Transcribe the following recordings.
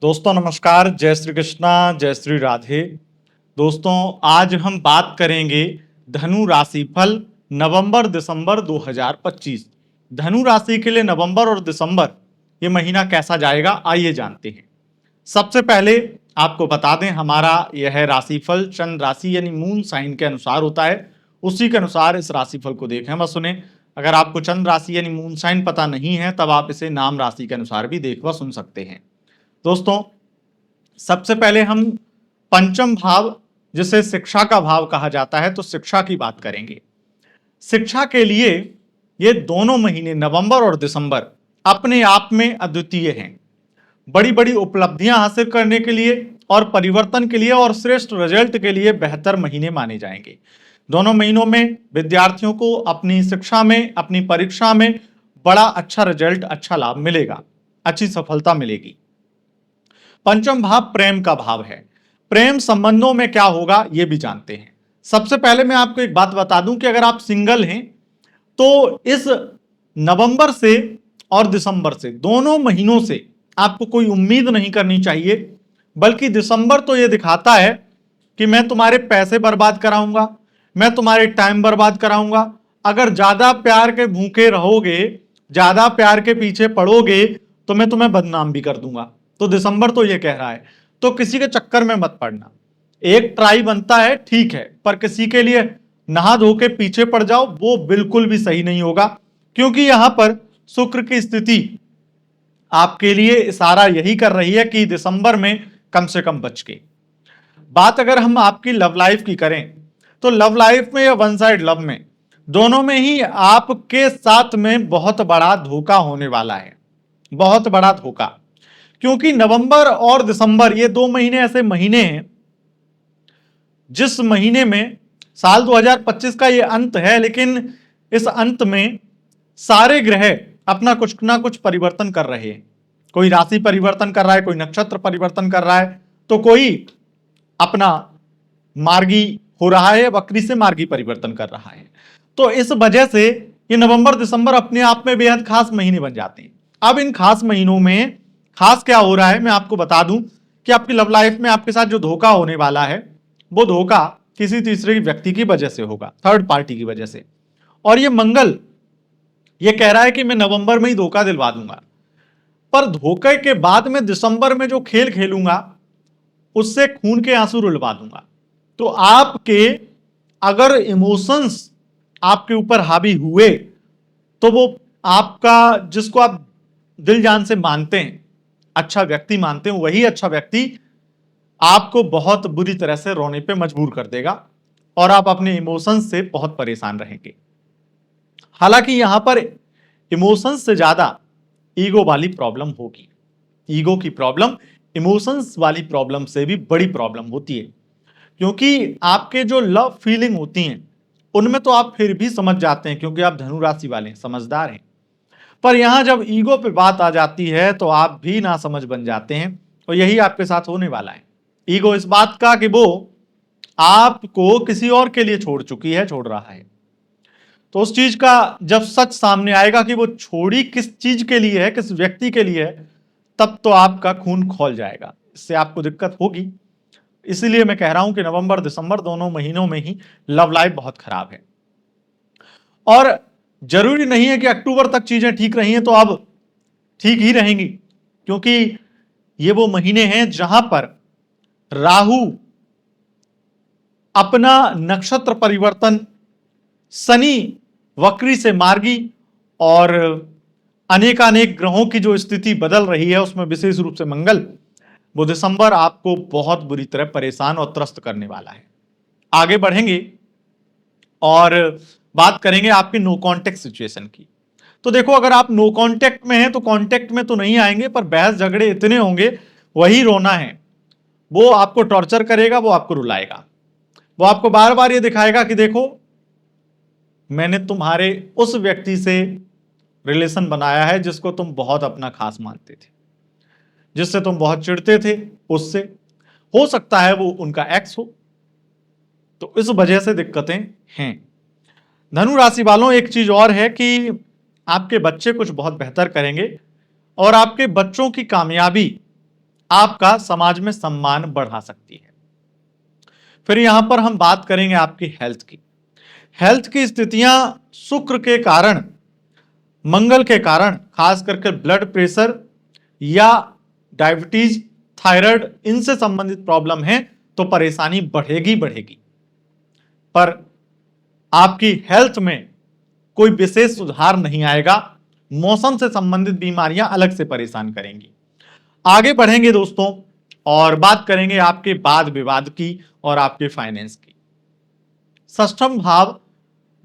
दोस्तों नमस्कार, जय श्री कृष्णा, जय श्री राधे। दोस्तों आज हम बात करेंगे धनु राशि फल नवंबर दिसंबर 2025। धनु राशि के लिए नवंबर और दिसंबर ये महीना कैसा जाएगा, आइए जानते हैं। सबसे पहले आपको बता दें, हमारा यह राशिफल चंद्र राशि यानी मून साइन के अनुसार होता है। उसी के अनुसार इस राशिफल को देखें व सुने। अगर आपको चंद्र राशि यानी मून साइन पता नहीं है तब आप इसे नाम राशि के अनुसार भी देख व सुन सकते हैं। दोस्तों सबसे पहले हम पंचम भाव, जिसे शिक्षा का भाव कहा जाता है, तो शिक्षा की बात करेंगे। शिक्षा के लिए ये दोनों महीने नवंबर और दिसंबर अपने आप में अद्वितीय हैं। बड़ी बड़ी उपलब्धियां हासिल करने के लिए और परिवर्तन के लिए और श्रेष्ठ रिजल्ट के लिए बेहतर महीने माने जाएंगे। दोनों महीनों में विद्यार्थियों को अपनी शिक्षा में, अपनी परीक्षा में बड़ा अच्छा रिजल्ट, अच्छा लाभ मिलेगा, अच्छी सफलता मिलेगी। पंचम भाव प्रेम का भाव है। प्रेम संबंधों में क्या होगा ये भी जानते हैं। सबसे पहले मैं आपको एक बात बता दूं कि अगर आप सिंगल हैं तो इस नवंबर से और दिसंबर से, दोनों महीनों से आपको कोई उम्मीद नहीं करनी चाहिए। बल्कि दिसंबर तो ये दिखाता है कि मैं तुम्हारे पैसे बर्बाद कराऊंगा, मैं तुम्हारे टाइम बर्बाद कराऊंगा। अगर ज्यादा प्यार के भूखे रहोगे, ज्यादा प्यार के पीछे पड़ोगे तो मैं तुम्हें बदनाम भी कर दूंगा। तो दिसंबर तो ये कह रहा है, तो किसी के चक्कर में मत पड़ना। एक ट्राई बनता है, ठीक है, पर किसी के लिए नहा धो के पीछे पड़ जाओ वो बिल्कुल भी सही नहीं होगा। क्योंकि यहां पर शुक्र की स्थिति आपके लिए इशारा यही कर रही है कि दिसंबर में कम से कम बच के। बात अगर हम आपकी लव लाइफ की करें तो लव लाइफ में या वन साइड लव में, दोनों में ही आपके साथ में बहुत बड़ा धोखा होने वाला है, बहुत बड़ा धोखा। क्योंकि नवंबर और दिसंबर ये दो महीने ऐसे महीने हैं जिस महीने में साल 2025 का ये अंत है, लेकिन इस अंत में सारे ग्रह अपना कुछ ना कुछ परिवर्तन कर रहे हैं। कोई राशि परिवर्तन कर रहा है, कोई नक्षत्र परिवर्तन कर रहा है, तो कोई अपना मार्गी हो रहा है, वक्री से मार्गी परिवर्तन कर रहा है। तो इस वजह से ये नवंबर दिसंबर अपने आप में बेहद खास महीने बन जाते हैं। अब इन खास महीनों में खास क्या हो रहा है मैं आपको बता दूं कि आपकी लव लाइफ में आपके साथ जो धोखा होने वाला है वो धोखा किसी तीसरे व्यक्ति की वजह से होगा, थर्ड पार्टी की वजह से। और ये मंगल ये कह रहा है कि मैं नवंबर में ही धोखा दिलवा दूंगा, पर धोखे के बाद में दिसंबर में जो खेल खेलूंगा उससे खून के आंसू रुलवा दूंगा। तो आपके अगर इमोशंस आपके ऊपर हावी हुए तो वो आपका, जिसको आप दिल जान से मानते हैं, अच्छा व्यक्ति मानते हैं, वही अच्छा व्यक्ति आपको बहुत बुरी तरह से रोने पे मजबूर कर देगा और आप अपने इमोशंस से बहुत परेशान रहेंगे। हालांकि यहां पर इमोशंस से ज्यादा ईगो वाली प्रॉब्लम होगी। ईगो की प्रॉब्लम इमोशंस वाली प्रॉब्लम से भी बड़ी प्रॉब्लम होती है। क्योंकि आपके जो लव फीलिंग होती हैं उनमें तो आप फिर भी समझ जाते हैं, क्योंकि आप धनु राशि वाले हैं, समझदार हैं। पर यहां जब ईगो पे बात आ जाती है तो आप भी ना समझ बन जाते हैं, और यही आपके साथ होने वाला है। ईगो इस बात का कि वो आपको किसी और के लिए छोड़ चुकी है, छोड़ रहा है। तो उस चीज का जब सच सामने आएगा कि वो छोड़ी किस चीज के लिए है, किस व्यक्ति के लिए है, तब तो आपका खून खौल जाएगा, इससे आपको दिक्कत होगी। इसीलिए मैं कह रहा हूं कि नवंबर दिसंबर दोनों महीनों में ही लव लाइफ बहुत खराब है। और जरूरी नहीं है कि अक्टूबर तक चीजें ठीक रही हैं तो अब ठीक ही रहेंगी, क्योंकि ये वो महीने हैं जहां पर राहु अपना नक्षत्र परिवर्तन, शनि वक्री से मार्गी, और अनेकानेक ग्रहों की जो स्थिति बदल रही है उसमें विशेष रूप से मंगल, वो दिसंबर आपको बहुत बुरी तरह परेशान और त्रस्त करने वाला है। आगे बढ़ेंगे और बात करेंगे आपकी नो कांटेक्ट सिचुएशन की। तो देखो, अगर आप नो कांटेक्ट में हैं तो कांटेक्ट में तो नहीं आएंगे, पर बहस झगड़े इतने होंगे, वही रोना है। वो आपको टॉर्चर करेगा, वो आपको रुलाएगा, वो आपको बार बार ये दिखाएगा कि देखो मैंने तुम्हारे उस व्यक्ति से रिलेशन बनाया है जिसको तुम बहुत अपना खास मानते थे, जिससे तुम बहुत चिढ़ते थे, उससे हो सकता है वो उनका एक्स हो। तो इस वजह से दिक्कतें हैं। धनु राशि वालों, एक चीज और है कि आपके बच्चे कुछ बहुत बेहतर करेंगे और आपके बच्चों की कामयाबी आपका समाज में सम्मान बढ़ा सकती है। फिर यहां पर हम बात करेंगे आपकी हेल्थ की। हेल्थ की स्थितियां शुक्र के कारण, मंगल के कारण, खास करके ब्लड प्रेशर या डायबिटीज, थायराइड, इनसे संबंधित प्रॉब्लम है तो परेशानी बढ़ेगी बढ़ेगी। पर आपकी हेल्थ में कोई विशेष सुधार नहीं आएगा। मौसम से संबंधित बीमारियां अलग से परेशान करेंगी। आगे बढ़ेंगे दोस्तों और बात करेंगे आपके वाद विवाद की और आपके फाइनेंस की। षष्ठम भाव,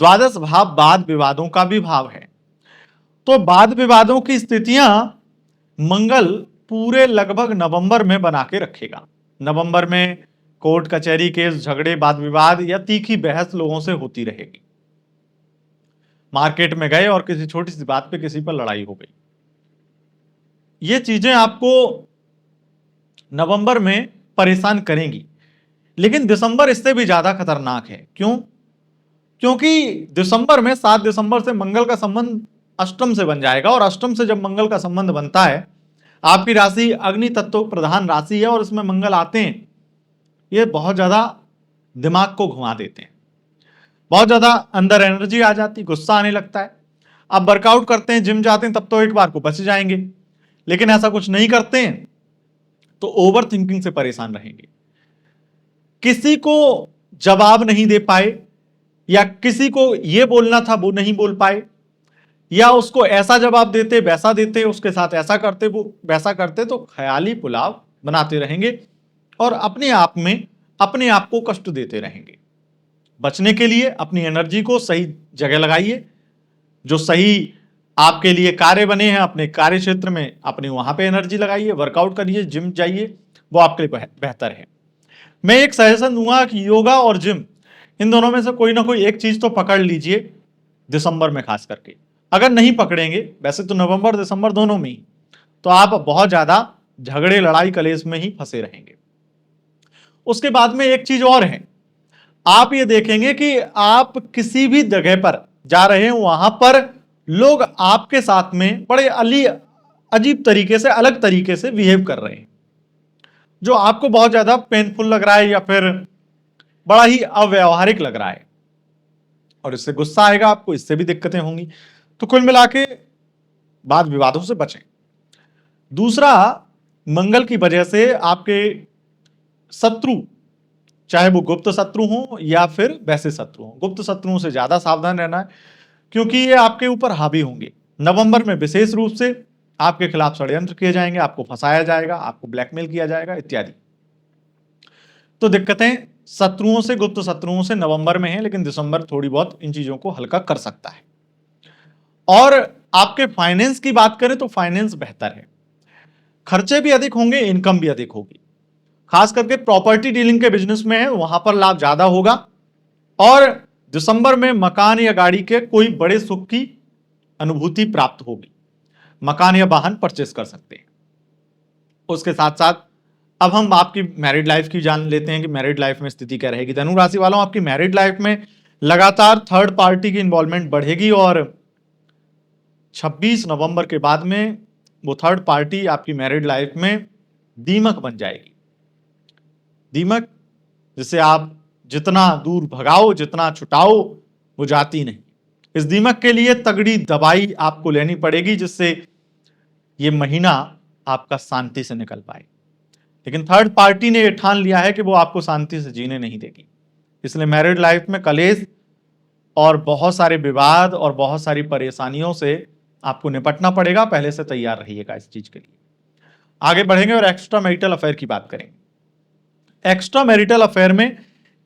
द्वादश भाव वाद विवादों का भी भाव है। तो वाद विवादों की स्थितियां मंगल पूरे लगभग नवंबर में बना के रखेगा। नवंबर में कोर्ट कचहरी केस, झगड़े, वाद विवाद या तीखी बहस लोगों से होती रहेगी। मार्केट में गए और किसी छोटी सी बात पे किसी पर लड़ाई हो गई, ये चीजें आपको नवंबर में परेशान करेंगी। लेकिन दिसंबर इससे भी ज्यादा खतरनाक है। क्यों? क्योंकि दिसंबर में 7 दिसंबर से मंगल का संबंध अष्टम से बन जाएगा, और अष्टम से जब मंगल का संबंध बनता है, आपकी राशि अग्नि तत्व प्रधान राशि है और इसमें मंगल आते हैं, ये बहुत ज्यादा दिमाग को घुमा देते हैं। बहुत ज्यादा अंदर एनर्जी आ जाती, गुस्सा आने लगता है। आप वर्कआउट करते हैं, जिम जाते हैं, तब तो एक बार को बच जाएंगे, लेकिन ऐसा कुछ नहीं करते हैं तो ओवर थिंकिंग से परेशान रहेंगे। किसी को जवाब नहीं दे पाए, या किसी को यह बोलना था वो नहीं बोल पाए, या उसको ऐसा जवाब देते वैसा देते, उसके साथ ऐसा करते वो वैसा करते, तो ख्याली पुलाव बनाते रहेंगे और अपने आप में अपने आप को कष्ट देते रहेंगे। बचने के लिए अपनी एनर्जी को सही जगह लगाइए। जो सही आपके लिए कार्य बने हैं अपने कार्य क्षेत्र में, अपनी वहां पे एनर्जी लगाइए, वर्कआउट करिए, जिम जाइए, वो आपके लिए बेहतर है। मैं एक सजेशन दूंगा कि योगा और जिम, इन दोनों में से कोई ना कोई एक चीज तो पकड़ लीजिए दिसंबर में खास करके। अगर नहीं पकड़ेंगे, वैसे तो नवंबर दिसंबर दोनों में ही, तो आप बहुत ज्यादा झगड़े, लड़ाई, कलेश में ही फंसे रहेंगे। उसके बाद में एक चीज और है, आप ये देखेंगे कि आप किसी भी जगह पर जा रहे हैं, वहां पर लोग आपके साथ में बड़े अजीब तरीके से, अलग तरीके से बिहेव कर रहे हैं, जो आपको बहुत ज्यादा पेनफुल लग रहा है या फिर बड़ा ही अव्यवहारिक लग रहा है, और इससे गुस्सा आएगा आपको, इससे भी दिक्कतें होंगी। तो कुल मिला के वाद विवादों से बचें। दूसरा, मंगल की वजह से आपके शत्रु, चाहे वो गुप्त शत्रु हो या फिर वैसे शत्रु हो, गुप्त शत्रुओं से ज्यादा सावधान रहना है, क्योंकि ये आपके ऊपर हावी होंगे। नवंबर में विशेष रूप से आपके खिलाफ षड्यंत्र किए जाएंगे, आपको फंसाया जाएगा, आपको ब्लैकमेल किया जाएगा इत्यादि। तो दिक्कतें शत्रुओं से, गुप्त शत्रुओं से नवंबर में है, लेकिन दिसंबर थोड़ी बहुत इन चीजों को हल्का कर सकता है। और आपके फाइनेंस की बात करें तो फाइनेंस बेहतर है। खर्चे भी अधिक होंगे, इनकम भी अधिक होगी। खास करके प्रॉपर्टी डीलिंग के बिजनेस में है, वहां पर लाभ ज्यादा होगा। और दिसंबर में मकान या गाड़ी के कोई बड़े सुख की अनुभूति प्राप्त होगी। मकान या वाहन परचेस कर सकते हैं। उसके साथ साथ अब हम आपकी मैरिड लाइफ की जान लेते हैं कि मैरिड लाइफ में स्थिति क्या रहेगी। धनु राशि वालों, आपकी मैरिड लाइफ में लगातार थर्ड पार्टी की इन्वॉल्वमेंट बढ़ेगी, और 26 नवंबर के बाद में वो थर्ड पार्टी आपकी मैरिड लाइफ में दीमक बन जाएगी। दीमक जिसे आप जितना दूर भगाओ, जितना छुटाओ, वो जाती नहीं। इस दीमक के लिए तगड़ी दवाई आपको लेनी पड़ेगी, जिससे ये महीना आपका शांति से निकल पाए। लेकिन थर्ड पार्टी ने ये ठान लिया है कि वो आपको शांति से जीने नहीं देगी। इसलिए मैरिड लाइफ में कलेश और बहुत सारे विवाद और बहुत सारी परेशानियों से आपको निपटना पड़ेगा। पहले से तैयार रहिएगा इस चीज के लिए। आगे बढ़ेंगे और एक्स्ट्रा मैरिटल अफेयर की बात करेंगे। एक्स्ट्रा मैरिटल अफेयर में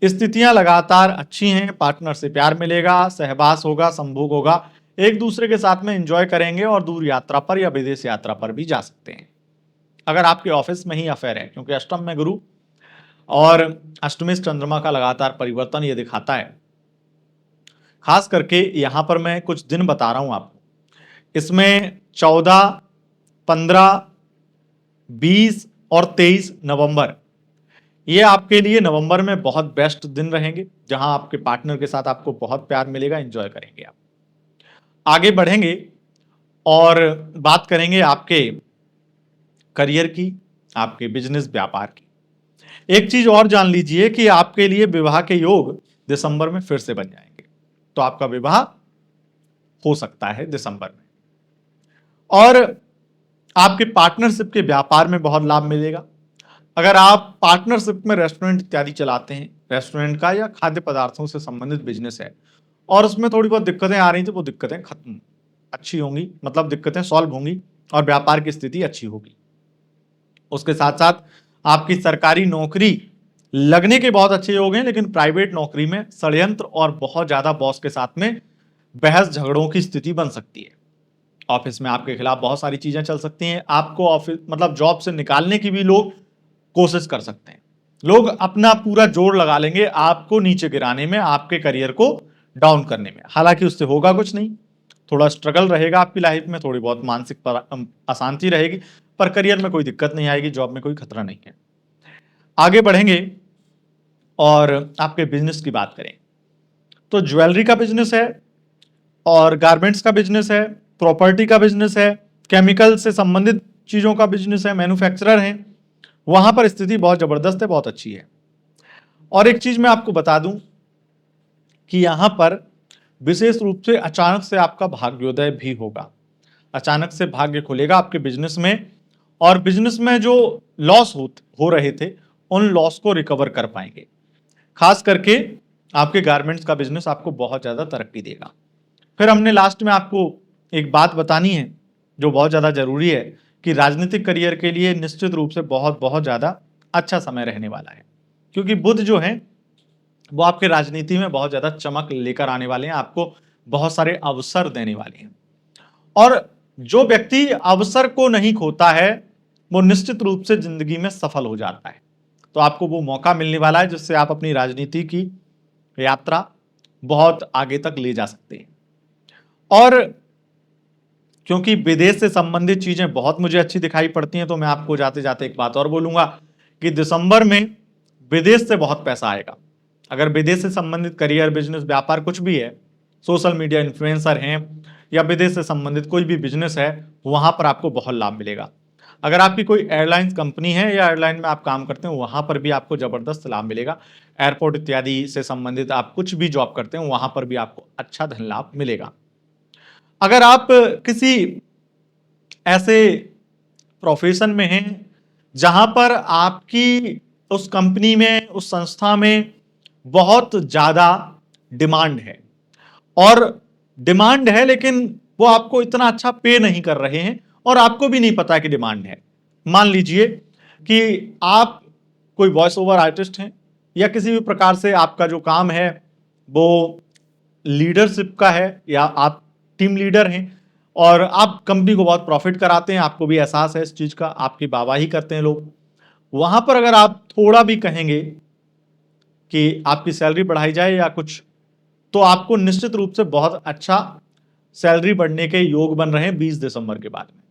स्थितियां लगातार अच्छी हैं। पार्टनर से प्यार मिलेगा, सहवास होगा, संभोग होगा, एक दूसरे के साथ में एंजॉय करेंगे और दूर यात्रा पर या विदेश यात्रा पर भी जा सकते हैं, अगर आपके ऑफिस में ही अफेयर है। क्योंकि अष्टम में गुरु और अष्टमेश चंद्रमा का लगातार परिवर्तन ये दिखाता है। खास करके यहां पर मैं कुछ दिन बता रहा हूं आपको, इसमें 14, 15, 20 और 23 नवंबर, ये आपके लिए नवंबर में बहुत बेस्ट दिन रहेंगे, जहां आपके पार्टनर के साथ आपको बहुत प्यार मिलेगा, एंजॉय करेंगे आप। आगे बढ़ेंगे और बात करेंगे आपके करियर की, आपके बिजनेस व्यापार की। एक चीज और जान लीजिए कि आपके लिए विवाह के योग दिसंबर में फिर से बन जाएंगे, तो आपका विवाह हो सकता है दिसंबर में। और आपके पार्टनरशिप के व्यापार में बहुत लाभ मिलेगा। अगर आप पार्टनरशिप में रेस्टोरेंट इत्यादि चलाते हैं, रेस्टोरेंट का या खाद्य पदार्थों से संबंधित बिजनेस है और उसमें थोड़ी बहुत दिक्कतें आ रही थी, वो दिक्कतें खत्म अच्छी होंगी, मतलब दिक्कतें सॉल्व होंगी और व्यापार की स्थिति अच्छी होगी। उसके साथ साथ आपकी सरकारी नौकरी लगने के बहुत अच्छे योग हैं, लेकिन प्राइवेट नौकरी में षड्यंत्र और बहुत ज्यादा बॉस के साथ में बहस झगड़ों की स्थिति बन सकती है। ऑफिस में आपके खिलाफ बहुत सारी चीजें चल सकती हैं, आपको ऑफिस मतलब जॉब से निकालने की भी लोग कोशिश कर सकते हैं। लोग अपना पूरा जोर लगा लेंगे आपको नीचे गिराने में, आपके करियर को डाउन करने में। हालांकि उससे होगा कुछ नहीं, थोड़ा स्ट्रगल रहेगा आपकी लाइफ में, थोड़ी बहुत मानसिक अशांति रहेगी, पर करियर में कोई दिक्कत नहीं आएगी, जॉब में कोई खतरा नहीं है। आगे बढ़ेंगे और आपके बिजनेस की बात करें तो ज्वेलरी का बिजनेस है और गारमेंट्स का बिजनेस है, प्रॉपर्टी का बिजनेस है, केमिकल से संबंधित चीजों का बिजनेस है, मैन्युफैक्चरर है, वहां पर स्थिति बहुत जबरदस्त है, बहुत अच्छी है। और एक चीज मैं आपको बता दूं कि यहां पर विशेष रूप से अचानक से आपका भाग्योदय भी होगा, अचानक से भाग्य खुलेगा आपके बिजनेस में, और बिजनेस में जो लॉस हो रहे थे उन लॉस को रिकवर कर पाएंगे। खास करके आपके गारमेंट्स का बिजनेस आपको बहुत ज्यादा तरक्की देगा। फिर हमने लास्ट में आपको एक बात बतानी है जो बहुत ज्यादा जरूरी है कि राजनीतिक करियर के लिए निश्चित रूप से बहुत बहुत ज्यादा अच्छा समय रहने वाला है, क्योंकि बुध जो है वो आपके राजनीति में बहुत ज्यादा चमक लेकर आने वाले हैं, आपको बहुत सारे अवसर देने वाले हैं। और जो व्यक्ति अवसर को नहीं खोता है वो निश्चित रूप से जिंदगी में सफल हो जाता है। तो आपको वो मौका मिलने वाला है जिससे आप अपनी राजनीति की यात्रा बहुत आगे तक ले जा सकते हैं। और क्योंकि विदेश से संबंधित चीजें बहुत मुझे अच्छी दिखाई पड़ती हैं, तो मैं आपको जाते जाते एक बात और बोलूंगा कि दिसंबर में विदेश से बहुत पैसा आएगा। अगर विदेश से संबंधित करियर, बिजनेस, व्यापार कुछ भी है, सोशल मीडिया इन्फ्लुएंसर हैं या विदेश से संबंधित कोई भी बिजनेस है, वहां पर आपको बहुत लाभ मिलेगा। अगर आपकी कोई एयरलाइंस कंपनी है या एयरलाइन में आप काम करते हैं, वहां पर भी आपको जबरदस्त लाभ मिलेगा। एयरपोर्ट इत्यादि से संबंधित आप कुछ भी जॉब करते हैं, वहां पर भी आपको अच्छा धन लाभ मिलेगा। अगर आप किसी ऐसे प्रोफेशन में हैं जहां पर आपकी उस कंपनी में, उस संस्था में बहुत ज्यादा डिमांड है, और डिमांड है लेकिन वो आपको इतना अच्छा पे नहीं कर रहे हैं और आपको भी नहीं पता कि डिमांड है। मान लीजिए कि आप कोई वॉइस ओवर आर्टिस्ट हैं या किसी भी प्रकार से आपका जो काम है वो लीडरशिप का है या आप टीम लीडर हैं और आप कंपनी को बहुत प्रॉफिट कराते हैं, आपको भी एहसास है इस चीज का, आपकी वाहवाही करते हैं लोग। वहां पर अगर आप थोड़ा भी कहेंगे कि आपकी सैलरी बढ़ाई जाए या कुछ, तो आपको निश्चित रूप से बहुत अच्छा सैलरी बढ़ने के योग बन रहे हैं 20 दिसंबर के बाद में।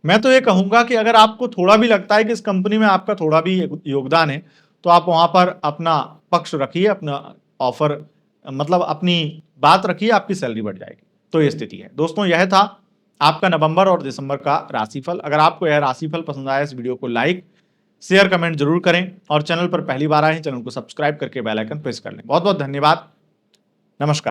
मैं तो ये कहूंगा कि अगर आपको थोड़ा भी लगता है कि इस कंपनी में आपका थोड़ा भी योगदान है, तो आप वहां पर अपना पक्ष रखिए, अपना ऑफर मतलब अपनी बात रखिए, आपकी सैलरी बढ़ जाएगी। तो ये स्थिति है दोस्तों। यह था आपका नवंबर और दिसंबर का राशिफल। अगर आपको यह राशिफल पसंद आया, इस वीडियो को लाइक, शेयर, कमेंट जरूर करें और चैनल पर पहली बार आए हैं, चैनल को सब्सक्राइब करके बेल आइकन प्रेस कर लें। बहुत बहुत धन्यवाद। नमस्कार।